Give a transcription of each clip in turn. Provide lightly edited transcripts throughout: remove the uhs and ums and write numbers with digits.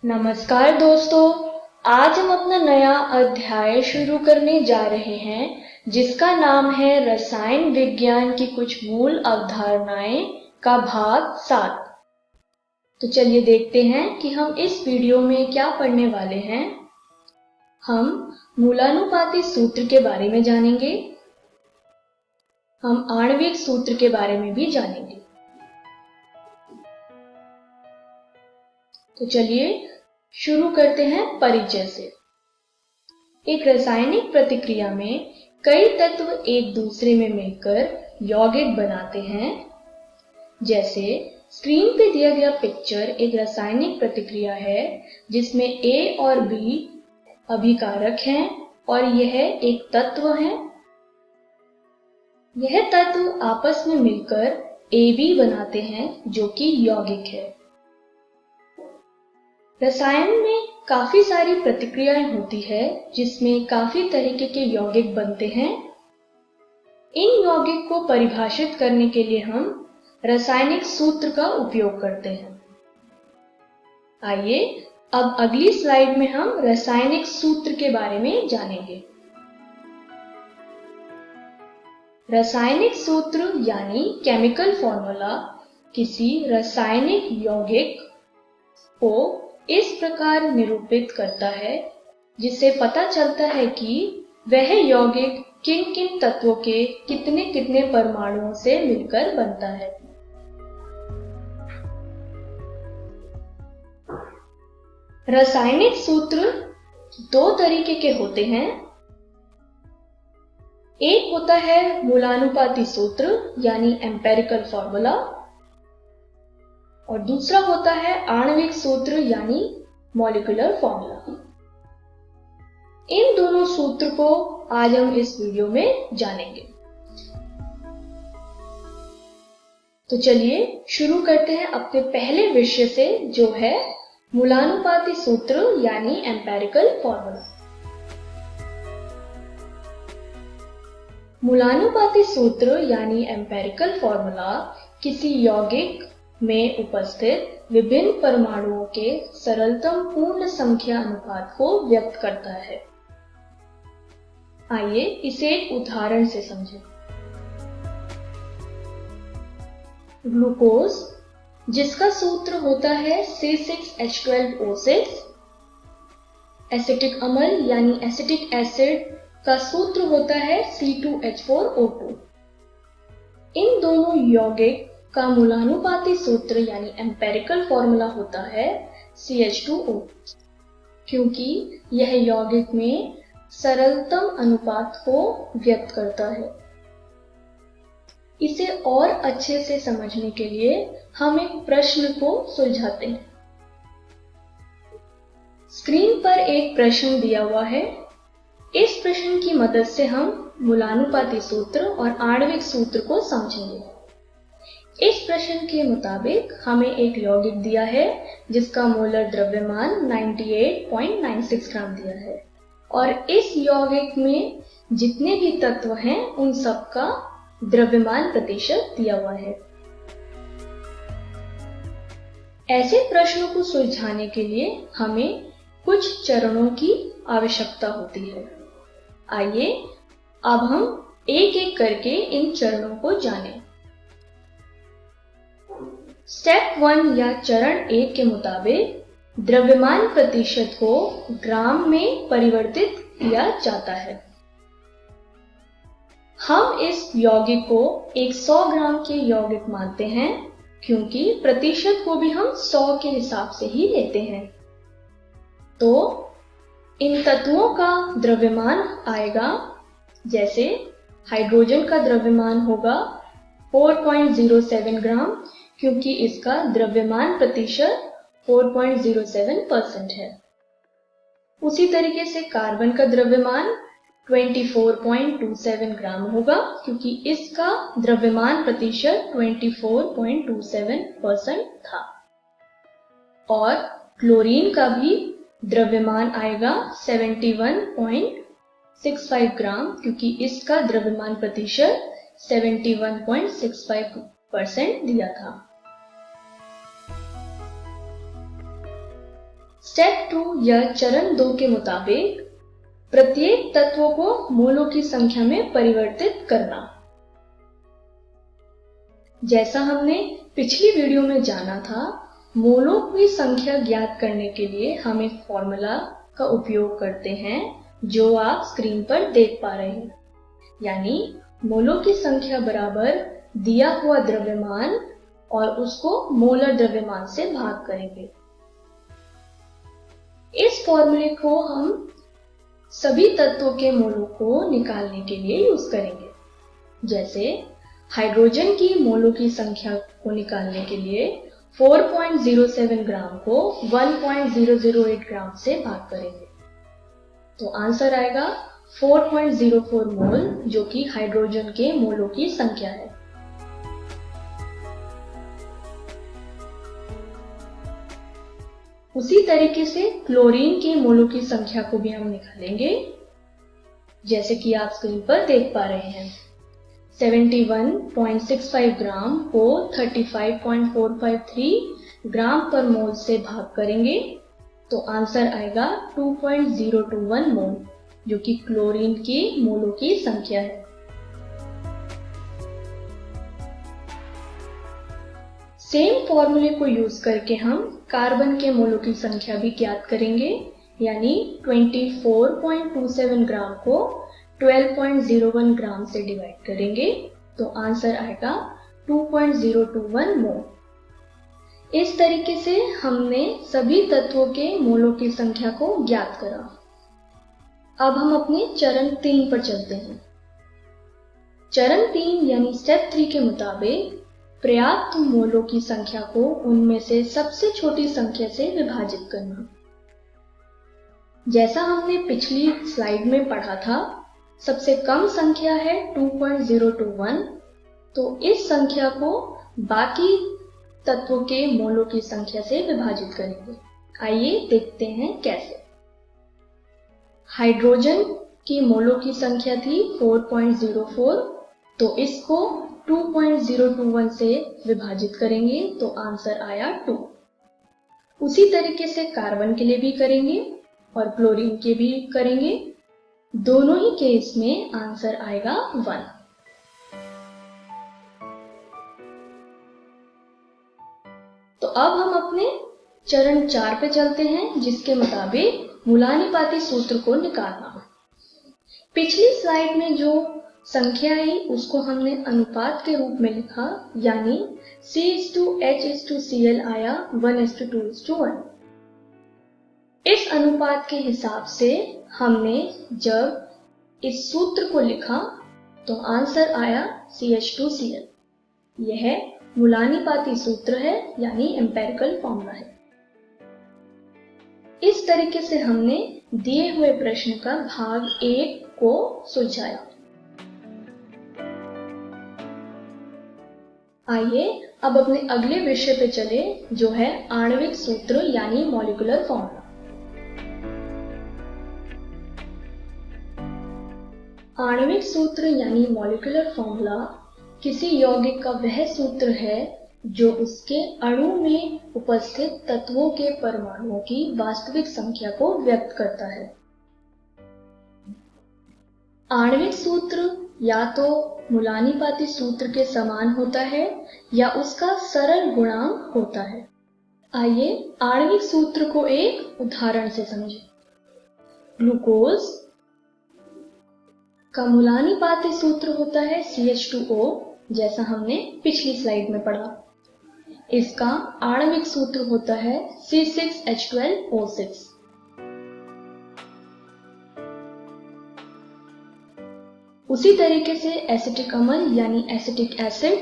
नमस्कार दोस्तों, आज हम अपना नया अध्याय शुरू करने जा रहे हैं जिसका नाम है रसायन विज्ञान की कुछ मूल अवधारणाएं का भाग 7। तो चलिए देखते हैं कि हम इस वीडियो में क्या पढ़ने वाले हैं। हम मूलानुपाती सूत्र के बारे में जानेंगे। हम आणविक सूत्र के बारे में भी जानेंगे। तो चलिए शुरू करते हैं परिचय से। एक रासायनिक प्रतिक्रिया में कई तत्व एक दूसरे में मिलकर यौगिक बनाते हैं। जैसे स्क्रीन पे दिया गया पिक्चर एक रासायनिक प्रतिक्रिया है जिसमें A और B अभिकारक हैं और यह एक तत्व है। यह तत्व आपस में मिलकर AB बनाते हैं जो कि यौगिक है। रसायन में काफी सारी प्रतिक्रियाएं होती है जिसमें काफी तरीके के यौगिक बनते हैं। इन यौगिक को परिभाषित करने के लिए हम रासायनिक सूत्र का उपयोग करते हैं। आइए अब अगली स्लाइड में हम रासायनिक सूत्र के बारे में जानेंगे। रासायनिक सूत्र यानी केमिकल फॉर्मूला किसी रासायनिक यौगिक को इस प्रकार निरूपित करता है जिससे पता चलता है कि वह यौगिक किन किन तत्वों के कितने कितने परमाणुओं से मिलकर बनता है। रासायनिक सूत्र दो तरीके के होते हैं। एक होता है मूलानुपाती सूत्र यानी एम्पिरिकल फॉर्मूला और दूसरा होता है आणविक सूत्र यानी मॉलिक्यूलर फॉर्मूला। इन दोनों सूत्र को आज हम इस वीडियो में जानेंगे। तो चलिए शुरू करते हैं अपने पहले विषय से जो है मूलानुपाती सूत्र यानी एम्पिरिकल फॉर्मूला। मूलानुपाती सूत्र यानी एम्पिरिकल फॉर्मूला किसी यौगिक में उपस्थित विभिन्न परमाणुओं के सरलतम पूर्ण संख्या अनुपात को व्यक्त करता है। आइए इसे एक उदाहरण से समझें। ग्लूकोज जिसका सूत्र होता है C6H12O6, एसिटिक अम्ल यानी एसिटिक एसिड का सूत्र होता है C2H4O2। इन दोनों यौगिक का मूलानुपाती सूत्र यानी एम्पिरिकल फॉर्मूला होता है CH2O, क्योंकि यह यौगिक में सरलतम अनुपात को व्यक्त करता है। इसे और अच्छे से समझने के लिए हम एक प्रश्न को सुलझाते हैं। स्क्रीन पर एक प्रश्न दिया हुआ है। इस प्रश्न की मदद से हम मूलानुपाती सूत्र और आणविक सूत्र को समझेंगे। इस प्रश्न के मुताबिक हमें एक यौगिक दिया है जिसका मोलर द्रव्यमान 98.96 ग्राम दिया है और इस यौगिक में जितने भी तत्व हैं उन सब का द्रव्यमान प्रतिशत दिया हुआ है। ऐसे प्रश्नों को सुलझाने के लिए हमें कुछ चरणों की आवश्यकता होती है। आइए अब हम एक एक करके इन चरणों को जानें। स्टेप 1 या चरण 1 के मुताबिक द्रव्यमान प्रतिशत को ग्राम में परिवर्तित किया जाता है। हम इस यौगिक को एक 100 ग्राम के यौगिक मानते हैं क्योंकि प्रतिशत को भी हम 100 के हिसाब से ही लेते हैं। तो इन तत्वों का द्रव्यमान आएगा, जैसे हाइड्रोजन का द्रव्यमान होगा 4.07 ग्राम क्योंकि इसका द्रव्यमान प्रतिशत 4.07% है। उसी तरीके से कार्बन का द्रव्यमान 24.27 ग्राम होगा क्योंकि इसका द्रव्यमान प्रतिशत 24.27% था। और क्लोरीन का भी द्रव्यमान आएगा 71.65 ग्राम क्योंकि इसका द्रव्यमान प्रतिशत 71.65% दिया था। स्टेप 2 या चरण 2 के मुताबिक प्रत्येक तत्वों को मोलों की संख्या में परिवर्तित करना। जैसा हमने पिछली वीडियो में जाना था, मोलों की संख्या ज्ञात करने के लिए हम एक फॉर्मूला का उपयोग करते हैं जो आप स्क्रीन पर देख पा रहे हैं, यानी मोलों की संख्या बराबर दिया हुआ द्रव्यमान और उसको मोलर द्रव्यमान से भाग करेंगे। इस फॉर्मूले को हम सभी तत्वों के मोलों को निकालने के लिए यूज करेंगे। जैसे हाइड्रोजन की मोलों की संख्या को निकालने के लिए 4.07 ग्राम को 1.008 ग्राम से भाग करेंगे, तो आंसर आएगा 4.04 मोल, जो कि हाइड्रोजन के मोलों की संख्या है। उसी तरीके से क्लोरीन के मोलों की संख्या को भी हम निकालेंगे, जैसे कि आप स्क्रीन पर देख पा रहे हैं। 71.65 ग्राम को 35.453 ग्राम पर मोल से भाग करेंगे, तो आंसर आएगा 2.021 मोल, जो कि क्लोरीन के मोलों की संख्या है। सेम फॉर्मूले को यूज करके हम कार्बन के मोलों की संख्या भी ज्ञात करेंगे, यानी 24.27 ग्राम को 12.01 ग्राम से डिवाइड करेंगे, तो आंसर आएगा 2.021 मोल। इस तरीके से हमने सभी तत्वों के मोलों की संख्या को ज्ञात करा। अब हम अपने चरण 3 पर चलते हैं। चरण 3 यानी स्टेप 3 के मुताबिक पर्याप्त मोलों की संख्या को उनमें से सबसे छोटी संख्या से विभाजित करना। जैसा हमने पिछली स्लाइड में पढ़ा था, सबसे कम संख्या है 2.021, तो इस संख्या को बाकी तत्वों के मोलों की संख्या से विभाजित करेंगे। आइए देखते हैं कैसे। हाइड्रोजन की मोलों की संख्या थी 4.04, तो इसको 2.021 से विभाजित करेंगे, तो आंसर आया 2। उसी तरीके से कार्बन के लिए भी करेंगे और क्लोरीन के भी करेंगे। दोनों ही केस में आंसर आएगा 1। तो अब हम अपने चरण 4 पे चलते हैं, जिसके मुताबिक मूलानुपाती सूत्र को निकालना। पिछली स्लाइड में जो संख्या आई उसको हमने अनुपात के रूप में लिखा, यानी C/H/Cl आया 1:2:1। इस अनुपात के हिसाब से हमने जब इस सूत्र को लिखा तो आंसर आया CH2Cl। यह मूलानुपाती सूत्र है, यानी एम्पिरिकल फॉर्मूला है। इस तरीके से हमने दिए हुए प्रश्न का भाग 1 को सुलझाया। आइए अब अपने अगले विषय पे चले, जो है आणविक सूत्र यानी मॉलिक्यूलर फॉर्मूला। आणविक सूत्र यानी मॉलिक्यूलर फॉर्मूला किसी यौगिक का वह सूत्र है जो उसके अणु में उपस्थित तत्वों के परमाणुओं की वास्तविक संख्या को व्यक्त करता है। आणविक सूत्र या तो मूलानुपाती सूत्र के समान होता है या उसका सरल गुणांक होता है। आइए आणविक सूत्र को एक उदाहरण से समझें। ग्लूकोज का मूलानुपाती सूत्र होता है CH2O, जैसा हमने पिछली स्लाइड में पढ़ा। इसका आणविक सूत्र होता है C6H12O6। उसी तरीके से एसिटिक अम्ल यानी एसिटिक एसिड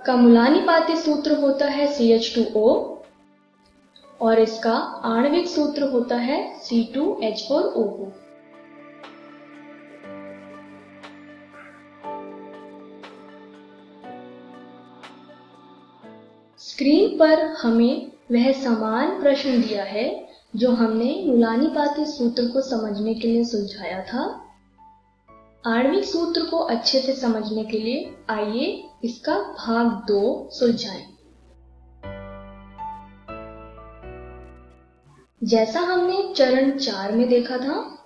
का मूलानुपाती सूत्र होता है CH2O और इसका आणविक सूत्र होता है C2H4O2। स्क्रीन पर हमें वह समान प्रश्न दिया है जो हमने मूलानुपाती सूत्र को समझने के लिए सुलझाया था। आणविक सूत्र को अच्छे से समझने के लिए आइए इसका भाग 2 सुलझाएं। जैसा हमने चरण 4 में देखा था,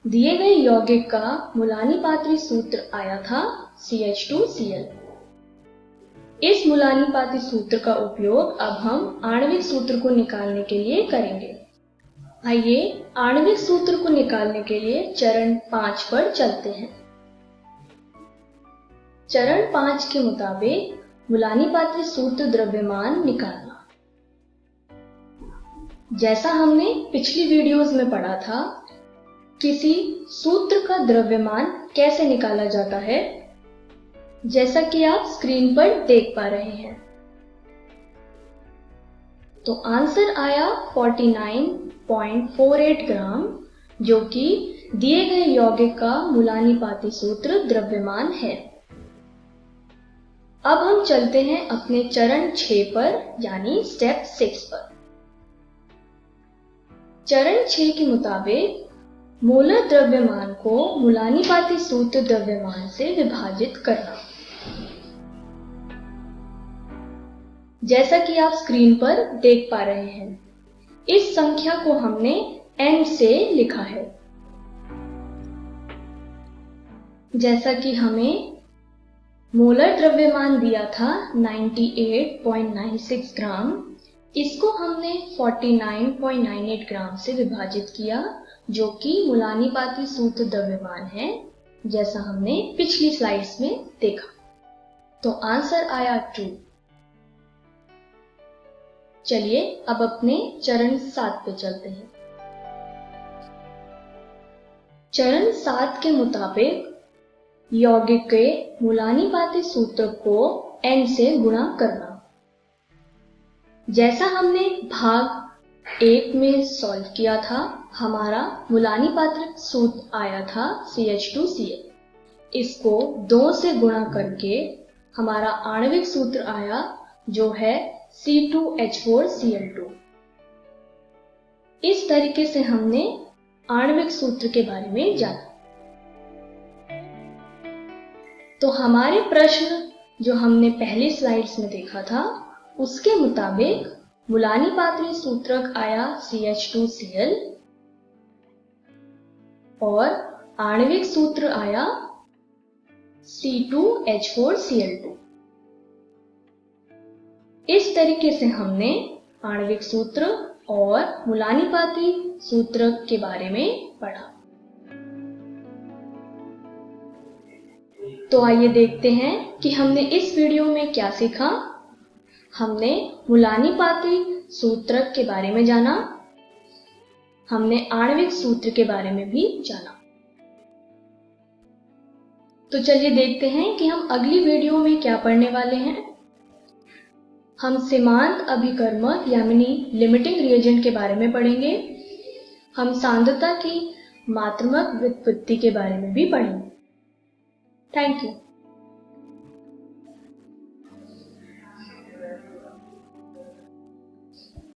दिए गए यौगिक का मुलानीपात्री सूत्र आया था CH2Cl। इस मुलानीपाती सूत्र का उपयोग अब हम आणविक सूत्र को निकालने के लिए करेंगे। आइए आणविक सूत्र को निकालने के लिए चरण 5 पर चलते हैं। चरण 5 के मुताबिक मुलानीपाती सूत्र द्रव्यमान निकालना। जैसा हमने पिछली वीडियोस में पढ़ा था, किसी सूत्र का द्रव्यमान कैसे निकाला जाता है, जैसा कि आप स्क्रीन पर देख पा रहे हैं। तो आंसर आया 49.48 ग्राम, जो कि दिए गए यौगिक का मुलानीपाती सूत्र द्रव्यमान है। अब हम चलते हैं अपने चरण 6 पर, यानी स्टेप 6 पर। चरण 6 के मुताबिक मोलर द्रव्यमान को मुलानीपाती सूत्र द्रव्यमान से विभाजित करना। जैसा कि आप स्क्रीन पर देख पा रहे हैं, इस संख्या को हमने n से लिखा है। जैसा कि हमें मोलर द्रव्यमान दिया था 98.96 ग्राम, इसको हमने 49.98 ग्राम से विभाजित किया, जो कि मुलानीपाती सूत्र द्रव्यमान है, जैसा हमने पिछली स्लाइड्स में देखा। तो आंसर आया 2। चलिए अब अपने चरण 7 पे चलते हैं। चरण 7 के मुताबिक यौगिक के मुलानीपाती सूत्र को n से गुणा करना। जैसा हमने भाग 1 में सॉल्व किया था, हमारा मुलानीपाती सूत्र आया था CH2Cl। इसको 2 से गुणा करके हमारा आणविक सूत्र आया, जो है C2H4Cl2। इस तरीके से हमने आणविक सूत्र के बारे में जाना। तो हमारे प्रश्न जो हमने पहली स्लाइड्स में देखा था, उसके मुताबिक मुलानीपाती सूत्रक आया CH2Cl और आणविक सूत्र आया C2H4Cl2। इस तरीके से हमने आणविक सूत्र और मुलानीपाती सूत्रक के बारे में पढ़ा। तो आइए देखते हैं कि हमने इस वीडियो में क्या सीखा। हमने मुलानीपाती सूत्रक के बारे में जाना, हमने आणविक सूत्र के बारे में भी जाना। तो चलिए देखते हैं कि हम अगली वीडियो में क्या पढ़ने वाले हैं। हम सीमांत अभिकर्मक यानी लिमिटिंग रिएजेंट के बारे में पढ़ेंगे। हम सांद्रता की मात्रात्मक व्युत्पत्ति के बारे में भी पढ़ेंगे। Thank you.